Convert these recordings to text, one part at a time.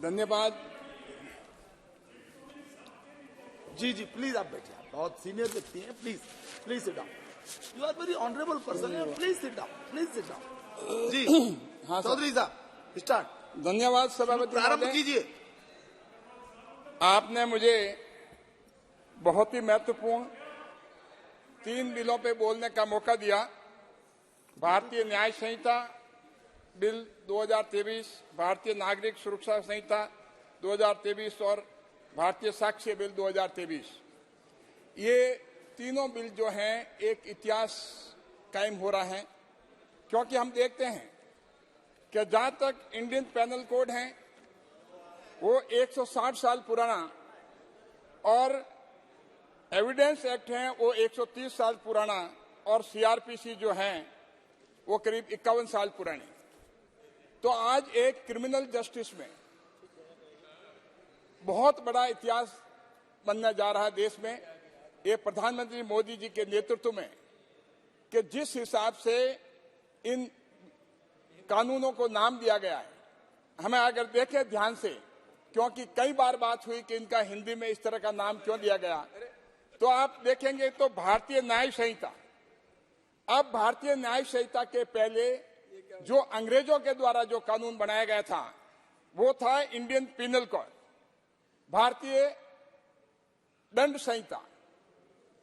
धन्यवाद। जी जी प्लीज आप बैठिए, आप बहुत सीनियर व्यक्ति हैं, please please sit down, you are very honourable person, please sit down, please sit down. जी हाँ चौधरी साहब स्टार्ट। धन्यवाद सभापति प्रारंभ महोदय। कीजिए। आपने मुझे बहुत ही महत्वपूर्ण 3 बिलों पे बोलने का मौका दिया। भारतीय न्याय संहिता बिल 2023, भारतीय नागरिक सुरक्षा संहिता 2023 और भारतीय साक्ष्य बिल 2023। ये तीनों बिल जो हैं एक इतिहास कायम हो रहा है, क्योंकि हम देखते हैं कि जहां तक इंडियन पैनल कोड है वो 160 साल पुराना और एविडेंस एक्ट है वो 130 साल पुराना और सीआरपीसी जो है वो करीब 51 साल पुरानी। तो आज एक क्रिमिनल जस्टिस में बहुत बड़ा इतिहास बनने जा रहा है देश में, ये प्रधानमंत्री मोदी जी के नेतृत्व में, कि जिस हिसाब से इन कानूनों को नाम दिया गया है। हमें अगर देखें ध्यान से, क्योंकि कई बार बात हुई कि इनका हिंदी में इस तरह का नाम क्यों दिया गया, तो आप देखेंगे तो भारतीय न्याय संहिता, अब भारतीय न्याय संहिता के पहले जो अंग्रेजों के द्वारा जो कानून बनाया गया था वो था इंडियन पिनल कोड, भारतीय दंड संहिता।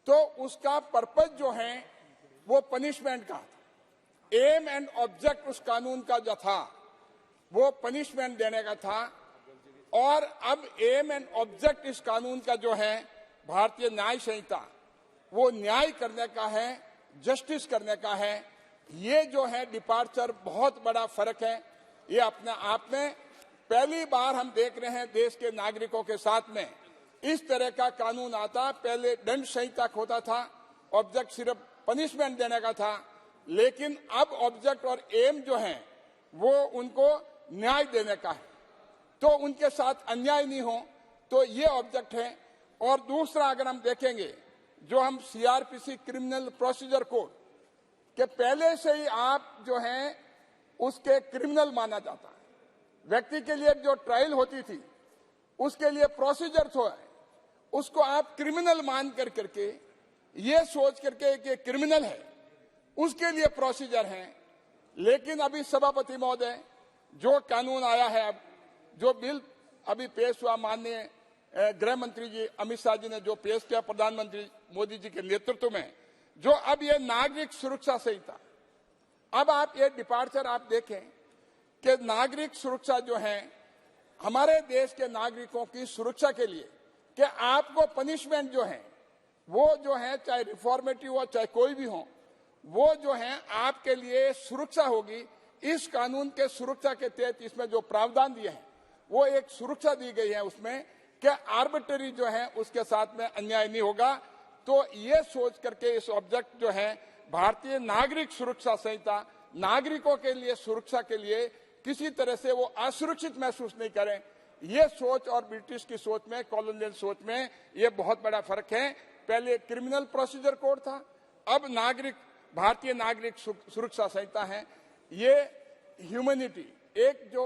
तो उसका पर्पज जो है वो पनिशमेंट का था। एम एंड ऑब्जेक्ट उस कानून का जो था वो पनिशमेंट देने का था, और अब एम एंड ऑब्जेक्ट इस कानून का जो है भारतीय न्याय संहिता वो न्याय करने का है, जस्टिस करने का है। ये जो है डिपार्चर बहुत बड़ा फर्क है। ये अपने आप में पहली बार हम देख रहे हैं देश के नागरिकों के साथ में इस तरह का कानून आता। पहले दंड संहिता होता था, ऑब्जेक्ट सिर्फ पनिशमेंट देने का था, लेकिन अब ऑब्जेक्ट और एम जो है वो उनको न्याय देने का है, तो उनके साथ अन्याय नहीं हो, तो ये ऑब्जेक्ट है। और दूसरा अगर हम देखेंगे जो हम सीआरपीसी क्रिमिनल प्रोसीजर कोड के पहले से ही आप जो है उसके क्रिमिनल माना जाता है। व्यक्ति के लिए जो ट्रायल होती थी उसके लिए प्रोसीजर तो है, उसको आप क्रिमिनल मान करके ये सोच करके कि क्रिमिनल है उसके लिए प्रोसीजर है। लेकिन अभी सभापति महोदय जो कानून आया है, अब जो बिल अभी पेश हुआ, माननीय गृह मंत्री जी अमित शाह जी ने जो पेश किया प्रधानमंत्री मोदी जी के नेतृत्व में, जो अब ये नागरिक सुरक्षा संहिता, अब आप ये डिपार्चर आप देखें कि नागरिक सुरक्षा जो है हमारे देश के नागरिकों की सुरक्षा के लिए, कि आपको पनिशमेंट जो है वो जो है चाहे रिफॉर्मेटिव हो चाहे कोई भी हो, वो जो है आपके लिए सुरक्षा होगी। इस कानून के सुरक्षा के तहत इसमें जो प्रावधान दिए हैं वो एक सुरक्षा दी गई है उसमें कि आर्बिट्ररी जो है उसके साथ में अन्याय नहीं होगा। तो ये सोच करके इस ऑब्जेक्ट जो है भारतीय नागरिक सुरक्षा संहिता नागरिकों के लिए सुरक्षा के लिए किसी तरह से वो असुरक्षित महसूस नहीं करें, ये सोच और ब्रिटिश की सोच में, कॉलोनियल सोच में ये बहुत बड़ा फर्क है। पहले क्रिमिनल प्रोसीजर कोड था, अब भारतीय नागरिक सुरक्षा संहिता है। ये ह्यूमैनिटी, एक जो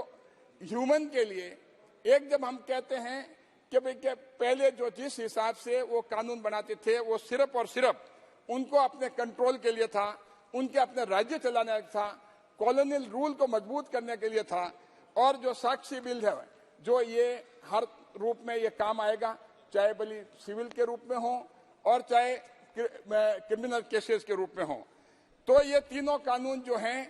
ह्यूमन के लिए, एक जब हम कहते हैं कि भाई के पहले जो जिस हिसाब से वो कानून बनाते थे वो सिर्फ और सिर्फ उनको अपने कंट्रोल के लिए था, उनके अपने राज्य चलाने का था, कॉलोनियल रूल को मजबूत करने के लिए था। और जो साक्ष्य बिल है जो ये हर रूप में ये काम आएगा, चाहे भले सिविल के रूप में हो और चाहे क्रिमिनल केसेस के रूप में हो। तो ये तीनों कानून जो हैं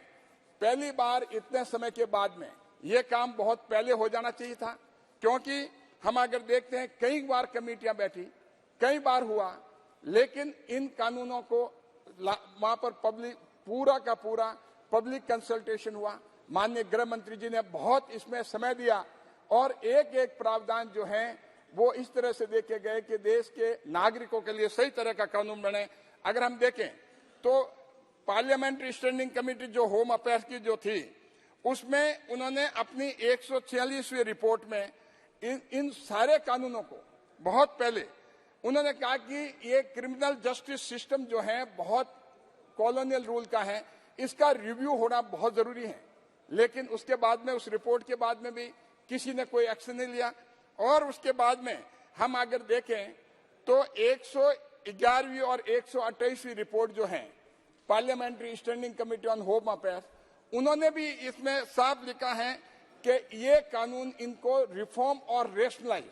पहली बार इतने समय के बाद में ये काम बहुत पहले हो जाना चाहिए था, क्योंकि हम अगर देखते हैं कई बार कमेटियां बैठी, कई बार हुआ, लेकिन इन कानूनों को वहां पर पूरा का पूरा पब्लिक कंसल्टेशन हुआ। माननीय गृह मंत्री जी ने बहुत इसमें समय दिया और एक एक प्रावधान जो है वो इस तरह से देखे गए कि देश के नागरिकों के लिए सही तरह का कानून बने। अगर हम देखें तो पार्लियामेंट्री स्टैंडिंग कमेटी जो होम अफेयर्स की जो थी उसमें उन्होंने अपनी 146वीं रिपोर्ट में इन सारे कानूनों को बहुत पहले उन्होंने कहा कि ये क्रिमिनल जस्टिस सिस्टम जो है बहुत कॉलोनियल रूल का है, इसका रिव्यू होना बहुत जरूरी है। लेकिन उसके बाद में उस रिपोर्ट के बाद में भी किसी ने कोई एक्शन नहीं लिया। और उसके बाद में हम अगर देखें तो 111वीं और 128वीं रिपोर्ट जो है parliamentary standing committee on home affairs, उन्होंने भी इसमें साफ लिखा है कि ये कानून इनको रिफॉर्म और रेशनलाइज,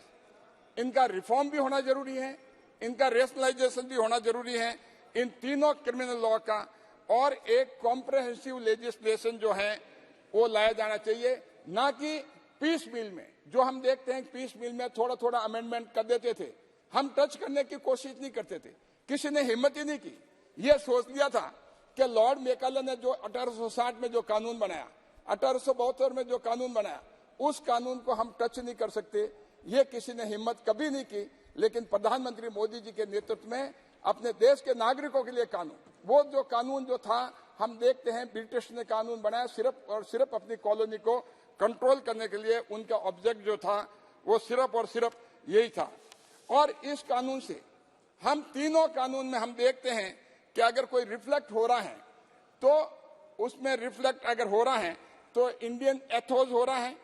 इनका रिफॉर्म भी होना जरूरी है, इनका रेशनलाइजेशन भी होना जरूरी है इन तीनों क्रिमिनल लॉ का, और एक कॉम्प्रहेंसिव लेजिस्लेशन जो है वो लाया जाना चाहिए, ना कि पीस बिल में। जो हम देखते हैं पीस बिल में थोड़ा थोड़ा अमेंडमेंट कर देते थे, हम टच करने की कोशिश नहीं करते थे, किसी ने हिम्मत ही नहीं की। ये सोच लिया था कि लॉर्ड मैकाले ने जो 1860 में जो कानून बनाया, 1872 में जो कानून बनाया, उस कानून को हम टच नहीं कर सकते, ये किसी ने हिम्मत कभी नहीं की। लेकिन प्रधानमंत्री मोदी जी के नेतृत्व में अपने देश के नागरिकों के लिए कानून, वो जो कानून जो था, हम देखते हैं ब्रिटिश ने कानून बनाया सिर्फ और सिर्फ अपनी कॉलोनी को कंट्रोल करने के लिए, उनका ऑब्जेक्ट जो था वो सिर्फ और सिर्फ यही था। और इस कानून से हम तीनों कानून में हम देखते हैं कि अगर कोई रिफ्लेक्ट हो रहा है तो उसमें रिफ्लेक्ट अगर हो रहा है तो इंडियन एथोस हो रहा है।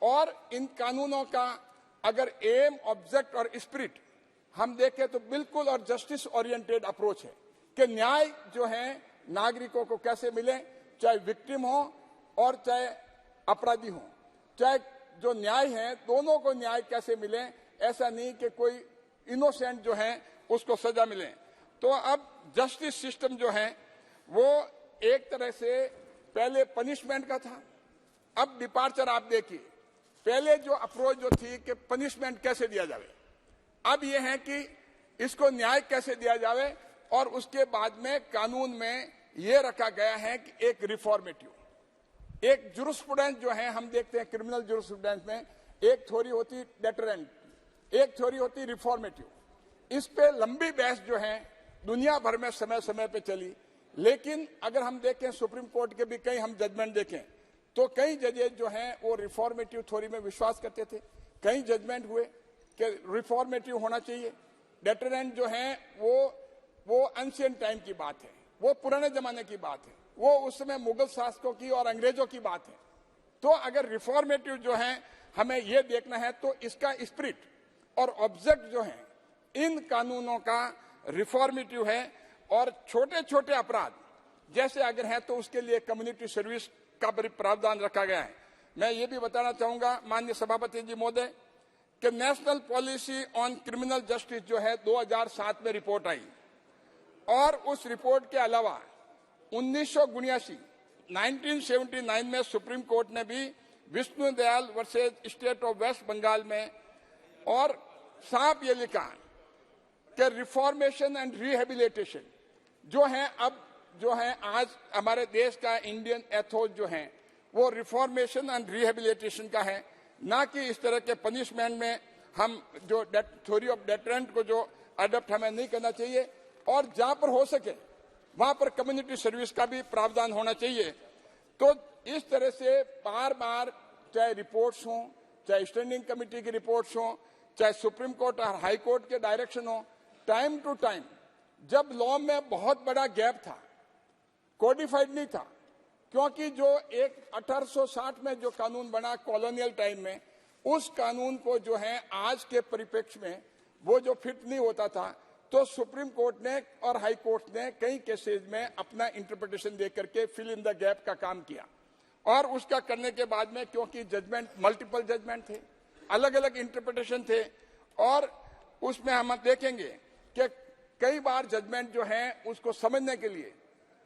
और इन कानूनों का अगर एम, ऑब्जेक्ट और स्पिरिट हम देखें तो बिल्कुल और जस्टिस ओरिएंटेड अप्रोच है कि न्याय जो है नागरिकों को कैसे मिले, चाहे विक्टिम हो और चाहे अपराधी हो, चाहे जो न्याय है दोनों को न्याय कैसे मिले, ऐसा नहीं कि कोई इनोसेंट जो है उसको सजा मिले। तो अब जस्टिस सिस्टम जो है वो एक तरह से पहले पनिशमेंट का था, अब डिपार्चर आप देखिए। पहले जो अप्रोच जो थी कि पनिशमेंट कैसे दिया जाए, अब ये है कि इसको न्याय कैसे दिया जाए। और उसके बाद में कानून में ये रखा गया है कि एक रिफॉर्मेटिव, एक जुरिस्प्रूडेंस जो है हम देखते हैं क्रिमिनल जुरिस्प्रूडेंस में, एक थ्योरी होती डेटरेंट, एक थ्योरी होती रिफॉर्मेटिव। इस पे लंबी बहस जो है दुनिया भर में समय समय पे चली। लेकिन अगर हम देखें सुप्रीम कोर्ट के भी कई हम जजमेंट देखें तो कई जजेज जो हैं वो रिफॉर्मेटिव थ्योरी में विश्वास करते थे, कई जजमेंट हुए कि रिफॉर्मेटिव होना चाहिए। डेटरेंट जो है वो एंशिएंट टाइम की बात है, वो पुराने जमाने की बात है, वो उस समय मुगल शासकों की और अंग्रेजों की बात है। तो अगर रिफॉर्मेटिव जो है हमें ये देखना है तो इसका स्पिरिट और ऑब्जेक्ट जो है इन कानूनों का रिफॉर्मेटिव है। और छोटे छोटे अपराध जैसे अगर है तो उसके लिए कम्युनिटी सर्विस का भी प्रावधान रखा गया है। मैं ये भी बताना चाहूंगा माननीय सभापति जी महोदय कि national policy on criminal justice जो है 2007 में रिपोर्ट आई, और उस रिपोर्ट के अलावा 1979 में सुप्रीम कोर्ट ने भी Vishnu Dayal versus state of West Bengal में और साफ ये लिखा कि रिफॉर्मेशन एंड रिहेबिलिटेशन जो है, अब जो है आज हमारे देश का इंडियन एथोस जो है वो रिफॉर्मेशन एंड रिहेबिलिटेशन का है, ना कि इस तरह के पनिशमेंट में हम जो थ्योरी ऑफ डेटरेंट को जो अडॉप्ट हमें नहीं करना चाहिए। और जहां पर हो सके वहां पर कम्युनिटी सर्विस का भी प्रावधान होना चाहिए। तो इस तरह से बार बार चाहे रिपोर्ट्स हों, चाहे स्टैंडिंग कमेटी की रिपोर्ट्स हों, चाहे सुप्रीम कोर्ट और हाई कोर्ट के डायरेक्शन हो, टाइम टू टाइम जब लॉ में बहुत बड़ा गैप था, कोडिफाइड नहीं था, क्योंकि जो एक 1860 में जो कानून बना कॉलोनियल टाइम में, उस कानून को जो है आज के परिप्रेक्ष्य में वो जो फिट नहीं होता था, तो सुप्रीम कोर्ट ने और हाई कोर्ट ने कई केसेस में अपना इंटरप्रिटेशन दे करके फिल इन द गैप का काम किया। और उसका करने के बाद में क्योंकि जजमेंट मल्टीपल जजमेंट थे, अलग अलग इंटरप्रिटेशन थे, और उसमें हम देखेंगे कि कई बार जजमेंट जो है उसको समझने के लिए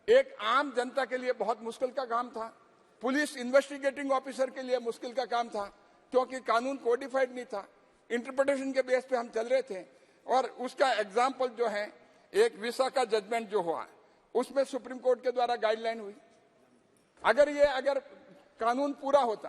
एक आम जनता के लिए बहुत मुश्किल का काम था, पुलिस इन्वेस्टिगेटिंग ऑफिसर के लिए मुश्किल का काम था, क्योंकि कानून कोडिफाइड नहीं था, इंटरप्रिटेशन के बेस पे हम चल रहे थे। और उसका एग्जाम्पल जो है एक विसा का जजमेंट जो हुआ उसमें सुप्रीम कोर्ट के द्वारा गाइडलाइन हुई। अगर कानून पूरा होता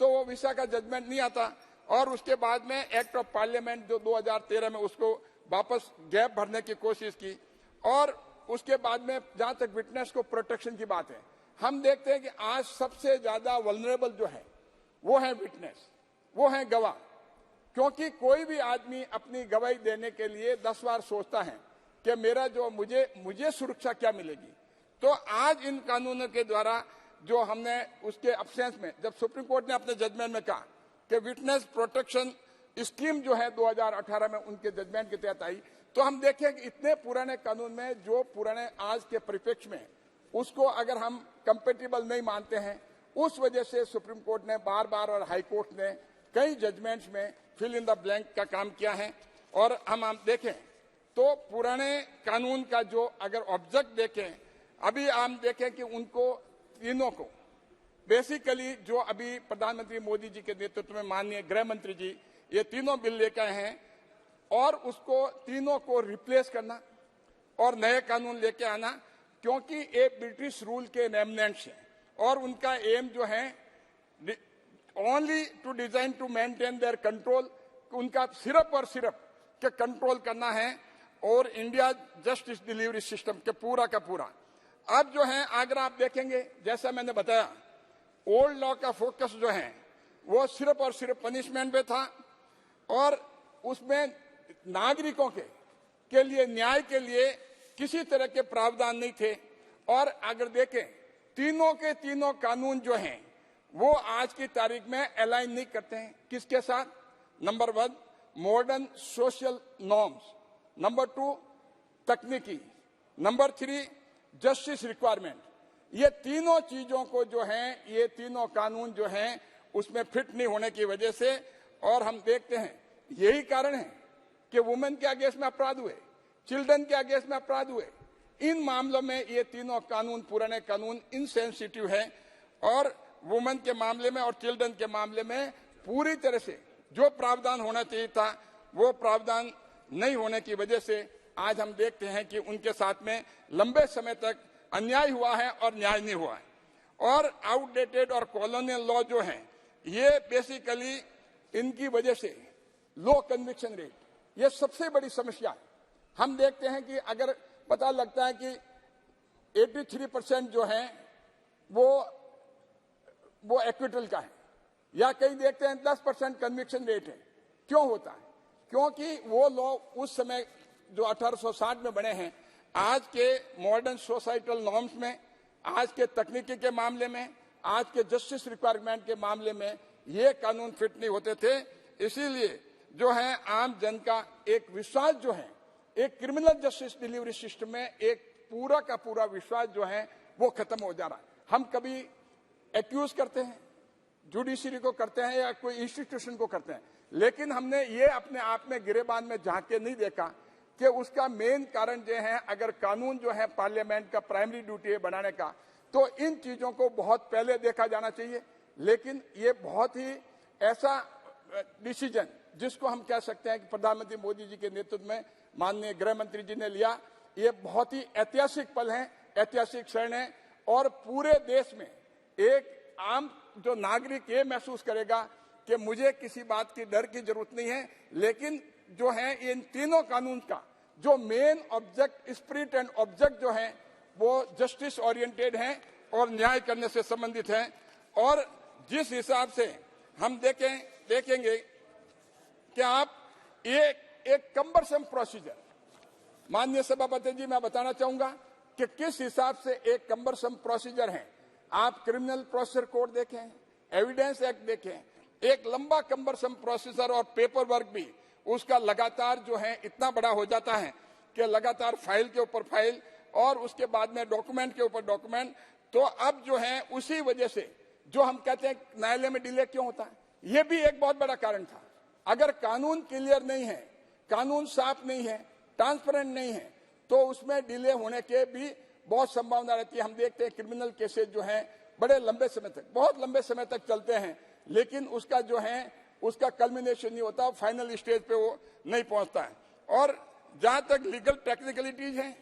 तो वो विसा का जजमेंट नहीं आता, और उसके बाद में एक्ट ऑफ पार्लियामेंट जो 2013 में उसको वापस गैप भरने की कोशिश की। और उसके बाद में जहां तक विटनेस को प्रोटेक्शन की बात है, हम देखते हैं कि आज सबसे ज्यादा वल्नरेबल जो है वो है विटनेस, वो है गवाह, क्योंकि कोई भी आदमी अपनी गवाही देने के लिए 10 बार सोचता है कि मेरा जो मुझे सुरक्षा क्या मिलेगी। तो आज इन कानूनों के द्वारा जो हमने उसके अब्सेंस में जब सुप्रीम कोर्ट ने अपने जजमेंट में कहा कि विटनेस प्रोटेक्शन स्कीम जो है 2018 में उनके जजमेंट के तहत आई, तो हम देखें कि इतने पुराने कानून में जो पुराने आज के परिप्रेक्ष्य में उसको अगर हम कंपेटेबल नहीं मानते हैं, उस वजह से सुप्रीम कोर्ट ने बार बार और हाई कोर्ट ने कई जजमेंट्स में फिल इन द ब्लैंक का काम किया है। और हम देखें तो पुराने कानून का जो अगर ऑब्जेक्ट देखें, अभी हम देखें कि उनको तीनों को बेसिकली जो अभी प्रधानमंत्री मोदी जी के नेतृत्व में माननीय गृह मंत्री जी ये तीनों बिल लेकर आए हैं, और उसको तीनों को रिप्लेस करना और नए कानून लेके आना, क्योंकि ये ब्रिटिश रूल के रेमनेंट्स हैं और उनका एम जो है only to design to maintain their control, उनका सिर्फ और सिर्फ के कंट्रोल करना है और इंडिया जस्टिस डिलीवरी सिस्टम के पूरा का पूरा। अब जो है अगर आप देखेंगे, जैसा मैंने बताया, ओल्ड लॉ का फोकस जो है वो सिर्फ और सिर्फ पनिशमेंट पे था और उसमें नागरिकों के लिए न्याय के लिए किसी तरह के प्रावधान नहीं थे। और अगर देखें तीनों के तीनों कानून जो हैं वो आज की तारीख में अलाइन नहीं करते हैं किसके साथ। Number 1 modern social norms, number 2 तकनीकी, नंबर 3 जस्टिस रिक्वायरमेंट। ये तीनों चीजों को जो है ये तीनों कानून जो हैं उसमें फिट नहीं होने की वजह से, और हम देखते हैं यही कारण है कि वुमेन के अगेंस्ट में अपराध हुए, चिल्ड्रन के अगेंस्ट में अपराध हुए। इन मामलों में ये तीनों कानून पुराने कानून इनसेंसिटिव है और वुमेन के मामले में और चिल्ड्रन के मामले में पूरी तरह से जो प्रावधान होना चाहिए था वो प्रावधान नहीं होने की वजह से आज हम देखते हैं कि उनके साथ में लंबे समय तक अन्याय हुआ है और न्याय नहीं हुआ है। और आउटडेटेड और कॉलोनियल लॉ जो है ये बेसिकली इनकी वजह से लो कन्विक्शन रेट, ये सबसे बड़ी समस्या है। हम देखते हैं कि अगर पता लगता है कि 83% जो है वो एक्विटल का है, या कहीं देखते हैं 10% कन्विक्शन रेट है। क्यों होता है? क्योंकि वो लोग उस समय जो 1860 में बने हैं, आज के मॉडर्न सोसाइटल नॉर्म्स में, आज के तकनीकी के मामले में, आज के जस्टिस रिक्वायरमेंट के मामले में ये कानून फिट नहीं होते थे। इसीलिए जो है आम जन का एक विश्वास जो है एक क्रिमिनल जस्टिस डिलीवरी सिस्टम में, एक पूरा का पूरा विश्वास जो है वो खत्म हो जा रहा है। हम कभी एक्यूज करते हैं, जुडिशरी को करते हैं या कोई इंस्टीट्यूशन को करते हैं, लेकिन हमने ये अपने आप में गिरेबान में झांक के नहीं देखा कि उसका मेन कारण जो है, अगर कानून जो है पार्लियामेंट का प्राइमरी ड्यूटी है बनाने का, तो इन चीजों को बहुत पहले देखा जाना चाहिए। लेकिन ये बहुत ही ऐसा डिसीजन जिसको हम कह सकते हैं कि प्रधानमंत्री मोदी जी के नेतृत्व में माननीय गृह मंत्री जी ने लिया, ये बहुत ही ऐतिहासिक पल है, ऐतिहासिक क्षण है। और पूरे देश में एक आम जो नागरिक ये महसूस करेगा कि मुझे किसी बात की डर की जरूरत नहीं है, लेकिन जो है इन तीनों कानून का जो main object, spirit and object जो है वो जस्टिस ओरिएंटेड है और न्याय करने से संबंधित है। और जिस हिसाब से हम देखेंगे कि आप एक कम्बरसम प्रोसीजर, माननीय सभापति जी मैं बताना चाहूंगा कि किस हिसाब से एक कम्बरसम प्रोसीजर है। आप क्रिमिनल प्रोसीजर कोड देखें, एविडेंस एक्ट देखें, एक लंबा कम्बरसम प्रोसीजर और पेपर वर्क भी उसका लगातार जो है इतना बड़ा हो जाता है कि लगातार फाइल के ऊपर फाइल और उसके बाद में डॉक्यूमेंट के ऊपर डॉक्यूमेंट। तो अब जो है उसी वजह से जो हम कहते हैं न्यायालय में डिले क्यों होता है, ये भी एक बहुत बड़ा कारण था। अगर कानून क्लियर नहीं है, कानून साफ नहीं है, ट्रांसपेरेंट नहीं है, तो उसमें डिले होने के भी बहुत संभावना रहती है। हम देखते हैं क्रिमिनल केसेस जो हैं बड़े लंबे समय तक, बहुत लंबे समय तक चलते हैं, लेकिन उसका जो है उसका कल्मिनेशन नहीं होता, फाइनल स्टेज पे वो नहीं पहुंचता है। और जहां तक लीगल टेक्निकलिटीज हैं,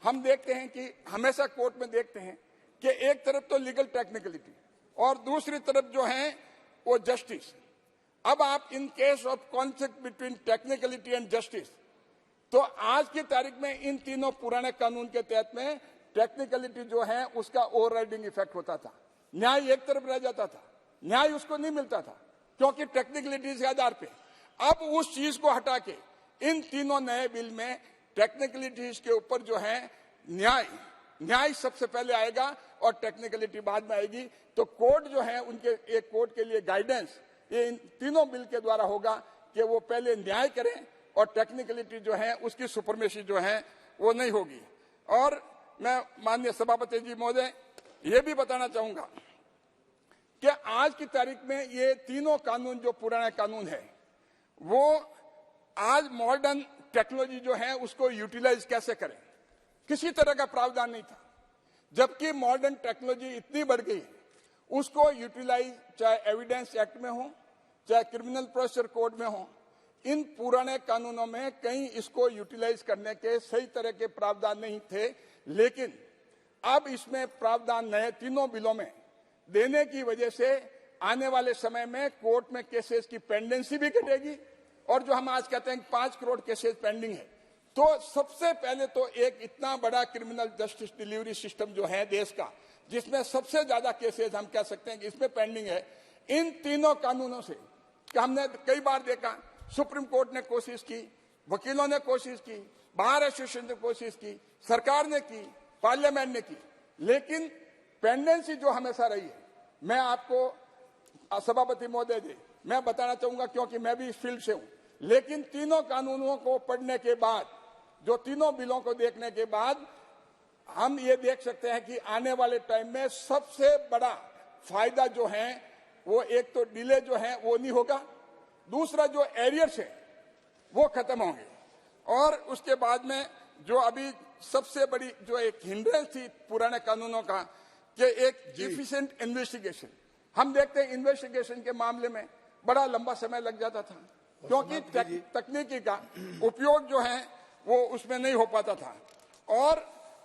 हम देखते हैं कि हमेशा कोर्ट में देखते हैं कि एक तरफ तो लीगल टेक्निकलिटी और दूसरी तरफ जो है वो जस्टिस। अब आप in case of conflict between technicality and justice, तो आज की तारीख में इन तीनों पुराने कानून के तहत में टेक्निकलिटी जो है उसका ओवरराइडिंग इफेक्ट होता था, न्याय एक तरफ रह जाता था, न्याय उसको नहीं मिलता था क्योंकि टेक्निकलिटीज के आधार पे। अब उस चीज को हटा के इन तीनों नए बिल में टेक्निकलिटीज के ऊपर जो है न्याय सबसे पहले आएगा और टेक्निकलिटी बाद में आएगी। तो कोर्ट जो है उनके एक कोर्ट के लिए गाइडेंस ये इन तीनों बिल के द्वारा होगा कि वो पहले न्याय करें और टेक्निकलिटी जो है उसकी सुपरमेसी जो है वो नहीं होगी। और मैं माननीय सभापति जी महोदय ये भी बताना चाहूंगा कि आज की तारीख में ये तीनों कानून जो पुराने कानून है वो आज मॉडर्न टेक्नोलॉजी जो है उसको यूटिलाइज कैसे करें, किसी तरह का प्रावधान नहीं था। जबकि मॉडर्न टेक्नोलॉजी इतनी बढ़ गई है, उसको यूटिलाइज चाहे एविडेंस एक्ट में हो चाहे क्रिमिनल प्रोसीजर कोड में हो, इन पुराने कानूनों में कहीं इसको यूटिलाइज करने के सही तरह के प्रावधान नहीं थे। लेकिन अब इसमें प्रावधान नए तीनों बिलों में देने की वजह से आने वाले समय में कोर्ट में केसेस की पेंडेंसी भी घटेगी। और जो हम आज कहते हैं 5 करोड़ केसेस पेंडिंग है, तो सबसे पहले तो एक इतना बड़ा क्रिमिनल जस्टिस डिलीवरी सिस्टम जो है देश का, जिसमें सबसे ज्यादा केसेस हम कह सकते हैं कि इसमें पेंडिंग है, इन तीनों कानूनों से कि हमने कई बार देखा, सुप्रीम कोर्ट ने कोशिश की, वकीलों ने कोशिश की, बार एसोसिएशन ने कोशिश की, सरकार ने की, पार्लियामेंट ने की, लेकिन पेंडेंसी जो हमेशा रही है। मैं आपको सभापति महोदय जी मैं बताना चाहूंगा क्योंकि मैं भी इस फील्ड से हूं, लेकिन तीनों कानूनों को पढ़ने के बाद, जो तीनों बिलों को देखने के बाद हम ये देख सकते हैं कि आने वाले टाइम में सबसे बड़ा फायदा जो है वो एक तो डिले जो है वो नहीं होगा, दूसरा जो एरियर्स है वो खत्म होंगे, और उसके बाद में जो अभी सबसे बड़ी जो एक हिंड्रेंस थी पुराने कानूनों का कि एक एफिशिएंट इन्वेस्टिगेशन, हम देखते हैं इन्वेस्टिगेशन के मामले में बड़ा लंबा समय लग जाता था क्योंकि तकनीकी का उपयोग जो है वो उसमें नहीं हो पाता था। और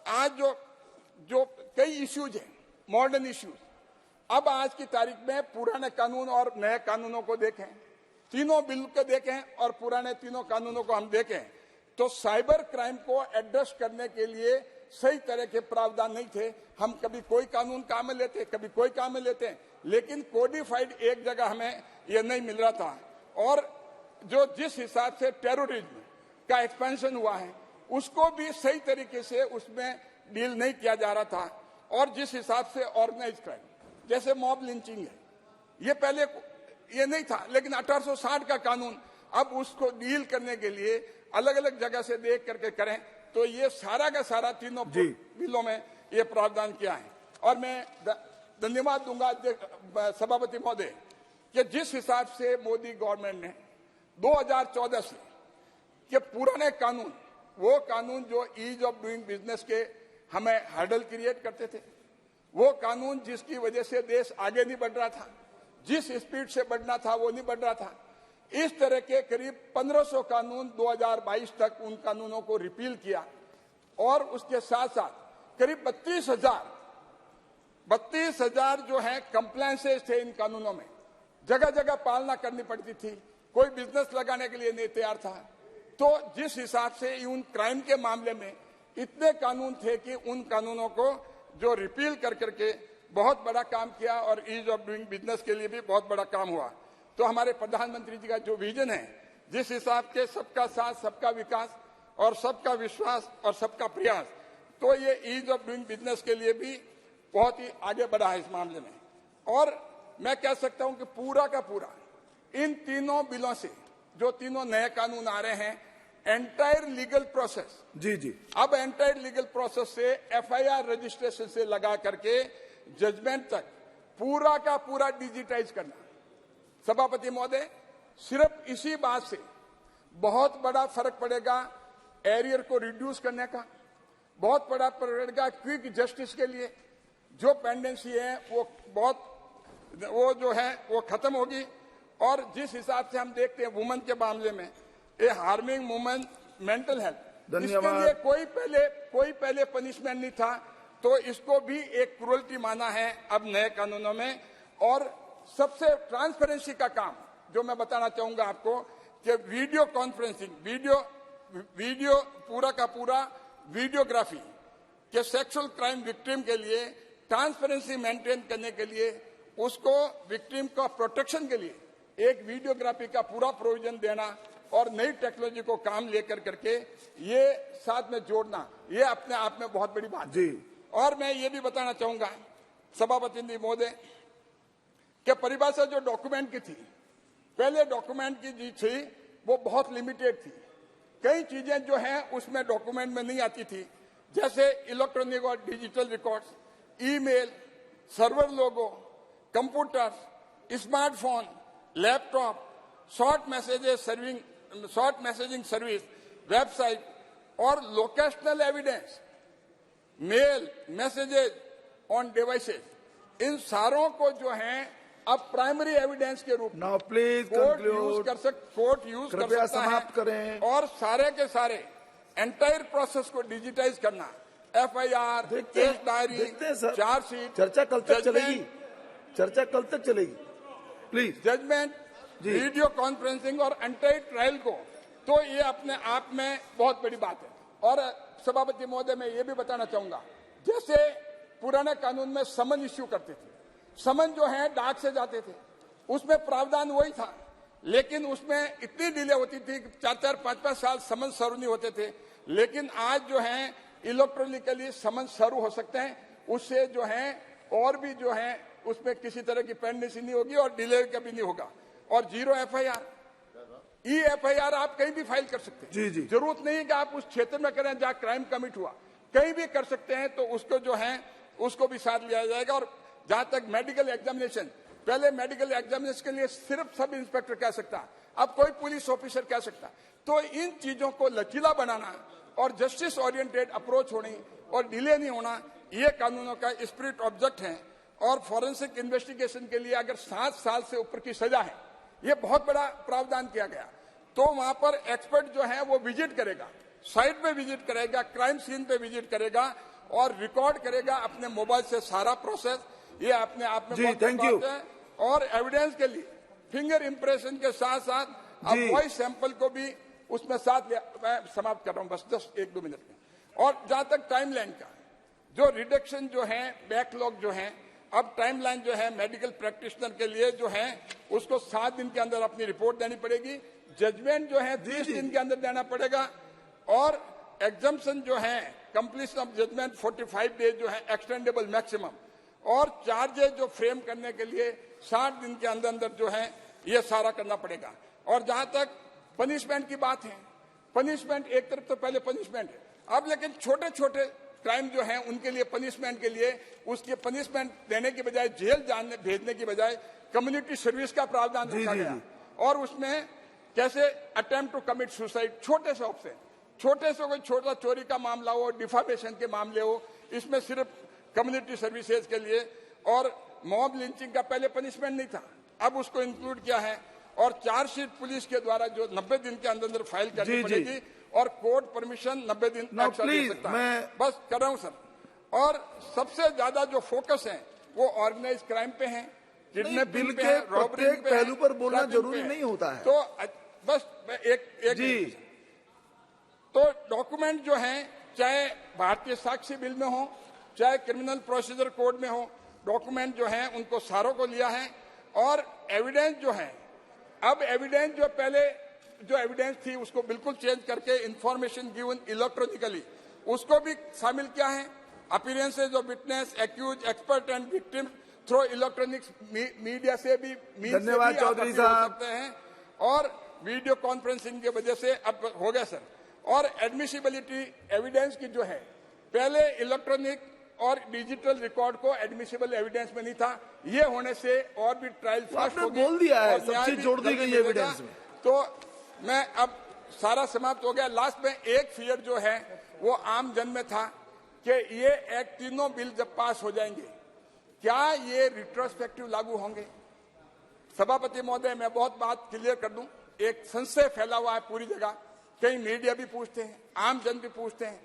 आज जो कई इश्यूज हैं, मॉडर्न इश्यूज, अब आज की तारीख में पुराने कानून और नए कानूनों को देखें, तीनों बिल को देखें और पुराने तीनों कानूनों को हम देखें, तो साइबर क्राइम को एड्रेस करने के लिए सही तरह के प्रावधान नहीं थे। हम कभी कोई कानून काम में लेते, कभी कोई काम में लेते हैं, लेकिन कोडिफाइड एक जगह हमें ये नहीं मिल रहा था। और जो जिस हिसाब से टेररिज्म का एक्सपेंशन हुआ है उसको भी सही तरीके से उसमें डील नहीं किया जा रहा था। और जिस हिसाब से ऑर्गेनाइज क्राइम जैसे मॉब लिंचिंग है, ये पहले ये नहीं था, लेकिन 1860 का कानून अब उसको डील करने के लिए अलग अलग जगह से देख करके करें, तो ये सारा का सारा तीनों बिलों में ये प्रावधान किया है। और मैं धन्यवाद दूंगा सभापति महोदय कि जिस हिसाब से मोदी गवर्नमेंट ने 2014 से कि पुराने कानून, वो कानून जो ईज ऑफ डूइंग बिजनेस के हमें हर्डल क्रिएट करते थे, वो कानून जिसकी वजह से देश आगे नहीं बढ़ रहा था, जिस स्पीड से बढ़ना था वो नहीं बढ़ रहा था, इस तरह के करीब 1500 कानून 2022 तक उन कानूनों को रिपील किया। और उसके साथ साथ करीब 32,000 जो है कंप्लायंसेस थे इन कानूनों में, जगह जगह पालना करनी पड़ती थी, कोई बिजनेस लगाने के लिए नहीं तैयार था। तो जिस हिसाब से उन क्राइम के मामले में इतने कानून थे कि उन कानूनों को जो रिपील कर करके बहुत बड़ा काम किया और ईज ऑफ डूइंग बिजनेस के लिए भी बहुत बड़ा काम हुआ। तो हमारे प्रधानमंत्री जी का जो विजन है, जिस हिसाब के सबका साथ सबका विकास और सबका विश्वास और सबका प्रयास, तो ये ईज ऑफ डूइंग बिजनेस के लिए भी बहुत ही आगे बढ़ा है इस मामले में। और मैं कह सकता हूं कि पूरा का पूरा इन तीनों बिलों से जो तीनों नए कानून आ रहे हैं, एंटायर लीगल प्रोसेस अब एंटायर लीगल प्रोसेस से एफआईआर रजिस्ट्रेशन से लगा करके जजमेंट तक पूरा का पूरा डिजिटाइज करना। सभापति महोदय, सिर्फ इसी बात से बहुत बड़ा फर्क पड़ेगा एरियर को रिड्यूस करने का, बहुत बड़ा पड़ेगा क्विक जस्टिस के लिए। जो पेंडेंसी है वो जो है वो खत्म होगी। और जिस हिसाब से हम देखते हैं वुमेन के मामले में, ए हार्मिंग वुमेन मेंटल हेल्थ, इसके लिए कोई पहले पनिशमेंट नहीं था, तो इसको भी एक क्रूरल्टी माना है अब नए कानूनों में। और सबसे ट्रांसपेरेंसी का काम जो मैं बताना चाहूंगा आपको कि वीडियो कॉन्फ्रेंसिंग, वीडियो पूरा का पूरा वीडियोग्राफी के सेक्सुअल क्राइम विक्टिम के लिए ट्रांसपेरेंसी मेंटेन करने के लिए, उसको विक्टिम का प्रोटेक्शन के लिए एक वीडियोग्राफी का पूरा प्रोविजन देना और नई टेक्नोलॉजी को काम लेकर करके ये साथ में जोड़ना, ये अपने आप में बहुत बड़ी बात है। और मैं ये भी बताना चाहूंगा सभापति महोदय कि परिभाषा जो डॉक्यूमेंट की थी पहले डॉक्यूमेंट की जी थी वो बहुत लिमिटेड थी, कई चीजें जो हैं उसमें डॉक्यूमेंट में नहीं आती थी, जैसे इलेक्ट्रॉनिक और digital records, email, server logs, computer, smartphone, laptop, short messaging service, website और locational evidence, mail, messages on devices, इन सारों को जो है अब प्राइमरी एविडेंस के रूप में कोर्ट यूज कर सकता है और सारे के सारे एंटायर प्रोसेस को डिजिटाइज करना, FIR, केस डायरी, चार्जशीट, चर्चा कल तक चलेगी प्लीज, जजमेंट, वीडियो कॉन्फ्रेंसिंग और एंटायर ट्रायल को, तो ये अपने आप में बहुत बड़ी बात है। और सभापति महोदय मैं ये भी बताना चाहूंगा, जैसे पुराने कानून में समन इश्यू करते थे, समन जो है डाक से जाते थे, उसमें प्रावधान वही था, लेकिन उसमें इतनी डिले होती थी कि 4-4, 5-5 साल समन सर्व नहीं होते थे। लेकिन आज जो है इलेक्ट्रॉनिकली समन सर्व हो सकते हैं, उससे जो है और भी जो है उसमें किसी तरह की पेंडेंसी नहीं होगी और डिले कभी नहीं होगा। और 0 FIR, FIR आप कहीं भी फाइल कर सकते हैं। जी। जरूरत नहीं है कि आप उस क्षेत्र में करें जहाँ क्राइम कमिट हुआ, कहीं भी कर सकते हैं, तो उसको जो है उसको भी साथ लिया जाएगा। और जहां तक मेडिकल एग्जामिनेशन, पहले मेडिकल एग्जामिनेशन के लिए सिर्फ सब इंस्पेक्टर कह सकता, अब कोई पुलिस ऑफिसर कह सकता। तो इन चीजों को लचीला बनाना और जस्टिस ओरिएंटेड अप्रोच होनी और डिले नहीं होना, ये कानूनों का स्पिरिट ऑब्जेक्ट है। और फॉरेंसिक इन्वेस्टिगेशन के लिए अगर 7 साल से ऊपर की सजा है, ये बहुत बड़ा प्रावधान किया गया, तो वहां पर एक्सपर्ट जो है वो विजिट करेगा, साइट पे विजिट करेगा, क्राइम सीन पे विजिट करेगा और रिकॉर्ड करेगा अपने मोबाइल से सारा प्रोसेस। ये अपने आप में बहुत बड़ी बात है। और एविडेंस के लिए फिंगर इंप्रेशन के साथ साथ अब वॉइस सैंपल को भी उसमें साथ लिया। मैं समाप्त कर रहा हूं बस 1-2 मिनट में। और जहां तक टाइमलाइन का जो रिडक्शन जो है, बैकलॉग जो है, अब टाइमलाइन जो है मेडिकल प्रैक्टिशनर के लिए जो है उसको 7 दिन के अंदर अपनी रिपोर्ट देनी पड़ेगी, जजमेंट जो है 30 दिन के अंदर देना पड़ेगा, और एग्जम्पशन जो है कंप्लीशन ऑफ जजमेंट 45 डेज जो है एक्सटेंडेबल मैक्सिमम, और चार्जेस जो फ्रेम करने के लिए 60 दिन के अंदर अंदर जो है ये सारा करना पड़ेगा। और जहां तक पनिशमेंट की बात है, पनिशमेंट एक तरफ तो पहले पनिशमेंट है, अब लेकिन छोटे छोटे क्राइम जो है उनके लिए पनिशमेंट के लिए उसके पनिशमेंट देने की बजाय जेल जाने भेजने की बजाय कम्युनिटी सर्विस का प्रावधान रखा गया। और उसमें कैसे अटेम्प्ट टू कमिट सुसाइड, छोटे से ऑप्शन, छोटे से कोई छोटा चोरी का मामला हो, डिफामेशन के मामले हो, इसमें सिर्फ कम्युनिटी सर्विसेज के लिए। और मॉब लिंचिंग का पहले पनिशमेंट नहीं था, अब उसको इंक्लूड किया है। और चार्जशीट पुलिस के द्वारा जो 90 दिन के अंदर अंदर फाइल करनी पड़ेगी, और कोर्ट परमिशन 90 दिन एक्शन दे सकता है। बस कर रहा हूं सर। और सबसे ज्यादा जो फोकस है वो ऑर्गेनाइज क्राइम पे है, जितने बिल पे है, रॉबरी पे, पहलू पर बोलना जरूरी नहीं होता है। तो बस एक जी, तो डॉक्यूमेंट जो है चाहे भारतीय साक्ष्य बिल में हो चाहे क्रिमिनल प्रोसीजर कोड में हो, डॉक्यूमेंट जो है उनको सारों को लिया है। और एविडेंस जो है, अब एविडेंस जो पहले जो एविडेंस थी उसको बिल्कुल चेंज करके इंफॉर्मेशन गिवन इलेक्ट्रॉनिकली उसको भी शामिल किया है। Appearances of witness, accused, expert and victim through electronics media से भी धन्यवाद चौधरी साहब सकते हैं, और वीडियो कॉन्फ्रेंसिंग की वजह से अब हो गया सर। और एडमिसिबिलिटी एविडेंस की जो है, पहले इलेक्ट्रॉनिक और डिजिटल रिकॉर्ड को एडमिसिबल एविडेंस में नहीं था, ये होने से और भी ट्रायल फास्ट हो गई, बोल दिया है, सब चीज जोड़ दी गई एविडेंस में। तो मैं अब सारा समाप्त हो गया। लास्ट में एक फियर जो है वो आम जन में था कि ये एक्ट तीनों बिल जब पास हो जाएंगे, क्या ये रिट्रोस्पेक्टिव लागू होंगे? सभापति महोदय, मैं बहुत बात क्लियर कर दूं, एक संशय फैला हुआ है पूरी जगह, कई मीडिया भी पूछते हैं, आम जन भी पूछते हैं,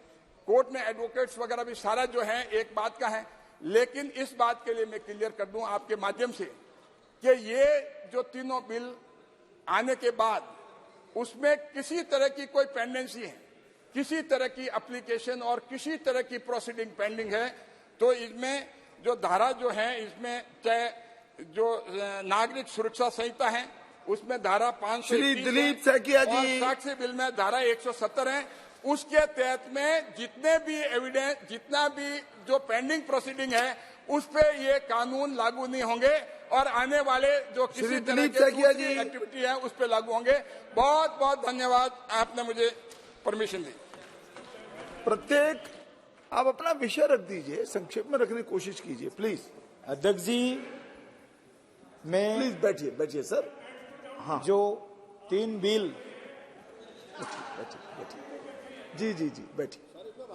कोर्ट में एडवोकेट्स वगैरह भी, सारा जो है एक बात का है। लेकिन इस बात के लिए मैं क्लियर कर दूं आपके माध्यम से कि ये जो तीनों बिल आने के बाद उसमें किसी तरह की कोई पेंडेंसी है, किसी तरह की एप्लीकेशन और किसी तरह की प्रोसीडिंग पेंडिंग है, तो इसमें जो धारा जो है, इसमें चाहे जो नागरिक सुरक्षा संहिता है उसमें धारा 530 दिलीप सैकिया जी, और साक्ष्य बिल में धारा 170 है, उसके तहत में जितने भी एविडेंस, जितना भी जो पेंडिंग प्रोसीडिंग है उस पे ये कानून लागू नहीं होंगे। और आने वाले जो किसी श्री तरह दिलीप के सैकिया दूसरी जी। एक्टिविटी है उस पर लागू होंगे। बहुत बहुत धन्यवाद, आपने मुझे परमिशन दी। प्रत्येक आप अपना विषय रख दीजिए, संक्षेप में रखने की कोशिश कीजिए प्लीज। अध्यक्ष जी, मैं प्लीज बैठिए, बैठिए सर। जो 3 बिल बैठिए, बैठिए। जी जी जी, बैठिए।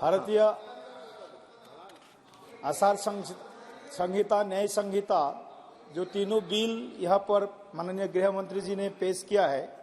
भारतीय आचार संहिता, न्याय संहिता, जो तीनों बिल यहाँ पर माननीय गृह मंत्री जी ने पेश किया है,